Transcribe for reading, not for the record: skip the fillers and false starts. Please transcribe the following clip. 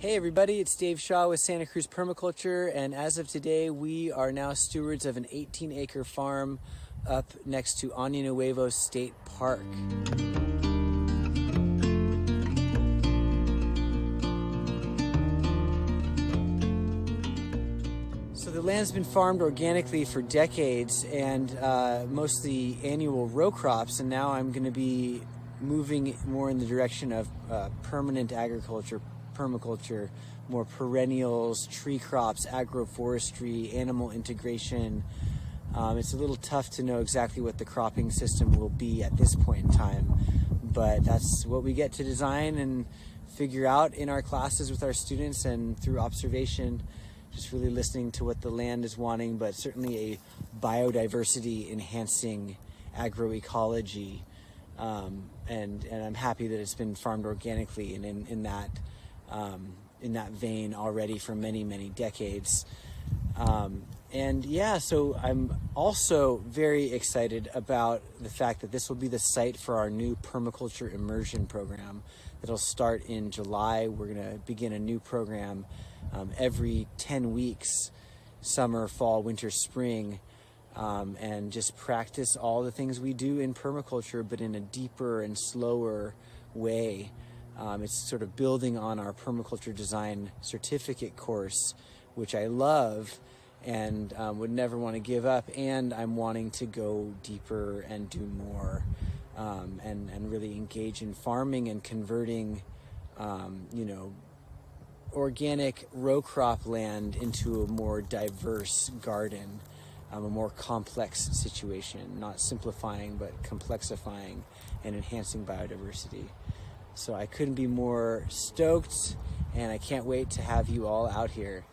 Hey everybody, it's Dave Shaw with Santa Cruz Permaculture, and as of today we are now stewards of an 18-acre farm up next to Año Nuevo State Park. So the land's been farmed organically for decades and mostly annual row crops, and now I'm going to be moving more in the direction of permanent agriculture, permaculture, more perennials, tree crops, agroforestry, animal integration. It's a little tough to know exactly what the cropping system will be at this point in time, but that's what we get to design and figure out in our classes with our students and through observation, just really listening to what the land is wanting, but certainly a biodiversity enhancing agroecology. And I'm happy that it's been farmed organically and in that vein already for many, many decades. And yeah, so I'm also very excited about the fact that this will be the site for our new Permaculture Immersion program that'll start in July. We're going to begin a new program every 10 weeks, summer, fall, winter, spring, and just practice all the things we do in permaculture, but in a deeper and slower way. It's sort of building on our permaculture design certificate course, which I love and would never want to give up, and I'm wanting to go deeper and do more, and really engage in farming and converting organic row crop land into a more diverse garden, a more complex situation, not simplifying but complexifying and enhancing biodiversity. So I couldn't be more stoked, and I can't wait to have you all out here.